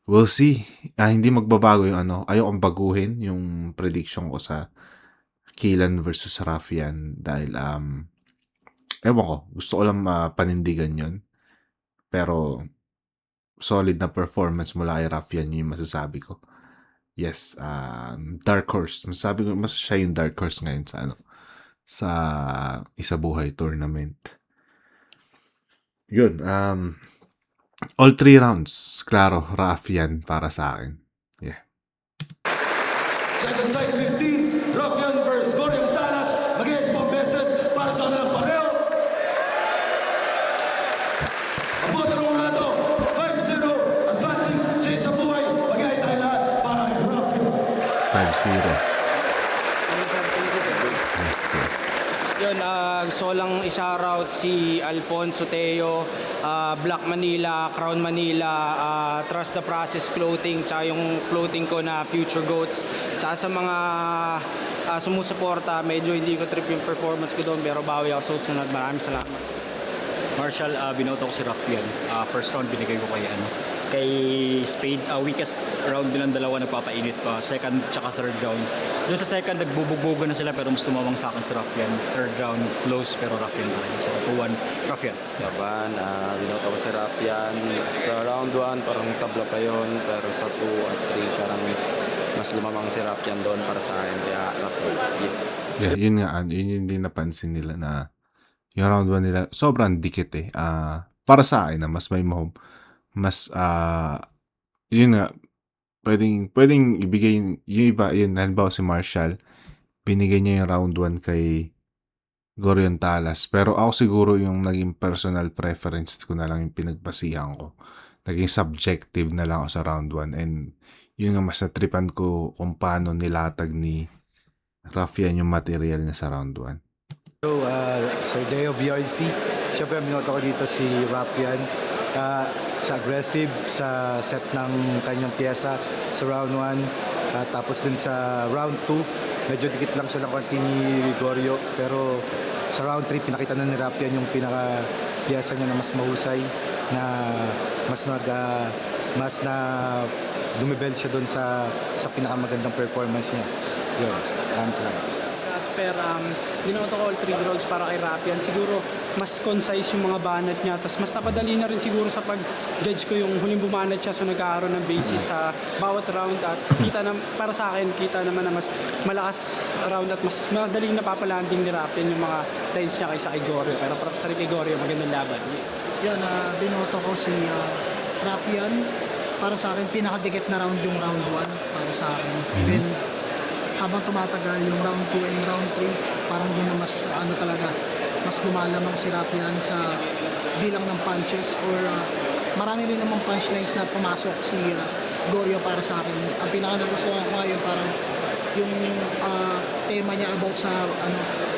We'll see. Hindi magbabago yung ayokong baguhin yung prediction ko sa Killan versus Raffian dahil ewan ko, gusto ko lang panindigan yon. Pero solid na performance mula kay Raffian yun yung masasabi ko. Yes, Dark Horse. Masasabi ko, mas siya yung Dark Horse ngayon sa Isabuhay Tournament. Yun, all 3 rounds, klaro, Raffian para sa akin. Yeah. Second side 15, Raffian versus Goriong Talas. Mag-iis pang beses para sa kanilang pareho. Ang boto ng lado, 5-0, advancing sa Isabuhay. Mag-iay tayo lahat para kay Raffian. 5-0. Yes, yes. Yun, gusto ko lang i-shoutout si Alfonso Teo, Black Manila, Crown Manila, Trust the Process Clothing, tsaka yung clothing ko na Future Goats. Tsaka sa mga sumusuporta, medyo hindi ko trip yung performance ko doon, pero bawi ako sa susunod. Maraming salamat. Marshall, binoto ko si Raffian. First round binigay ko kay Spade. Weakest round din ang dalawa nagpapainit pa. Second tsaka third round. Doon sa second, nagbubugbugan na sila pero mas tumawang sa akin si Raffian. Third round, close pero Raffian pa rin. So 2-1, Raffian. Laban, binoto ko si Raffian. Sa round 1, parang tabla pa yon, pero sa 2 at 3, parang mas lumamang si Raffian doon para sa akin. Kaya Raffian. Yeah, yun nga, yun yung din napansin nila na yung round 1 nila, sobrang dikit eh. Para sa akin na mas may mas, yun nga, pwedeng ibigay yung iba, yun, halimbawa si Marshall, binigay niya yung round 1 kay Goriong Talas. Pero ako siguro yung naging personal preference ko na lang yung pinagbasihan ko. Naging subjective na lang ako sa round 1. And yun nga, mas natripan ko kung paano nilatag ni Raffian yung material niya sa round 1. So, Sir Deo BRC, siyempre binoto ko dito si Raffian sa aggressive, sa set ng kanyang pyesa sa round 1, tapos din sa round 2, medyo dikit lang siya ng konti ni Gregorio, pero sa round 3, pinakita na ni Raffian yung pinaka pyesa niya na mas mahusay, na mas na lumibel siya doon sa pinakamagandang performance niya. Yun, maraming salamat. Casper, dinoto ko all 3 rounds para kay Raffian. Siguro mas concise yung mga banat niya. Tapos mas napadali na rin siguro sa pag-judge ko yung huling bumanat siya. So nagkakaroon ng basis sa bawat round. At para sa akin, kita naman na mas malakas round at mas madaling napapalanding ni Raffian yung mga lines niya kaysa kay Gorio. Pero props na rin kay Gorio, magandang laban. Yan, binoto ko si Raffian. Para sa akin, pinakadikit na round yung round 1 para sa akin. Then, habang tumatagal yung round 2 and round 3, parang doon na mas mas lumalamang si Raffian sa bilang ng punches, or marami rin namang punchlines na pumasok si Gorio para sa akin. Ang pinaka-nagustuhan ko ngayon, parang yung tema niya about sa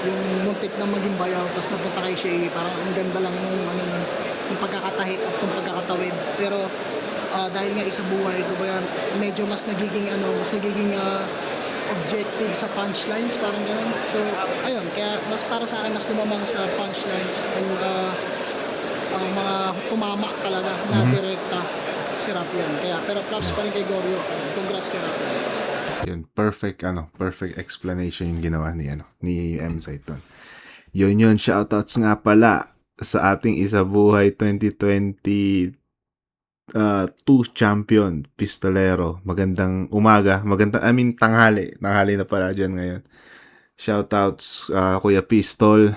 yung muntik na maging bayaw, tapos napunta kay Shea, parang ang ganda lang yung pagkakatahi at yung pagkakatawid. Pero dahil nga isa buhay, medyo mas nagiging objective sa punchlines, parang gano'n. So, ayun, kaya mas para sa akin, mas lumamang sa punchlines and mga tumama talaga na direkta si Raffian. Pero props pa rin kay Gorio. Congrats kay Raffian. Yun, perfect explanation yung ginawa ni M-Site doon. Yun, shoutouts nga pala sa ating Isabuhay 2022 champion, Pistolero. Magandang umaga, tanghali na pala dyan ngayon. Shoutouts Kuya Pistol,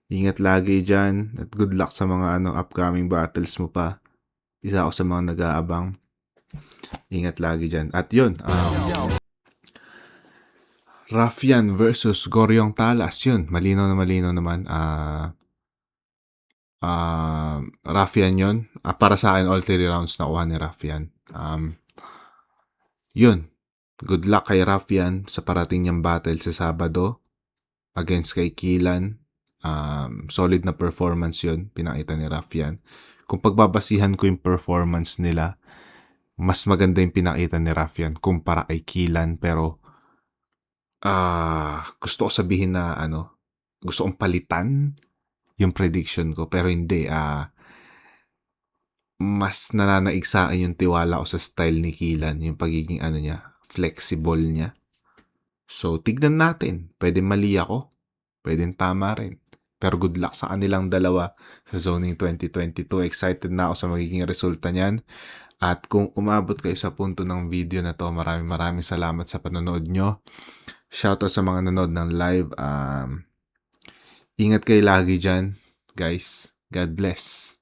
ingat lagi dyan at good luck sa mga upcoming battles mo pa. Isa ako sa mga nag-aabang. Ingat lagi dyan. At yun, Raffian versus Goriong Talas, yun, malinaw naman. Raffian yun. Para sa akin, all 3 rounds nakuha ni Raffian. Yun. Good luck kay Raffian sa parating niyang battle sa Sabado against kay Killan. Solid na performance yun, pinakita ni Rafian. Kung pagbabasihan ko yung performance nila, mas maganda yung pinakita ni Rafian kumpara kay Kilan. Pero gusto ko sabihin na gusto kong palitan yung prediction ko. Pero hindi. Mas nananaig sa akin yung tiwala ko sa style ni Kilan. Yung pagiging niya, flexible niya. So, tignan natin. Pwede mali ako. Pwede tama rin. Pero good luck sa kanilang dalawa sa Zoning 2022. Excited na ako sa magiging resulta niyan. At kung umabot kayo sa punto ng video na to, maraming salamat sa panonood nyo. Shoutout sa mga nanood ng live. Ingat kayo lagi dyan, guys. God bless.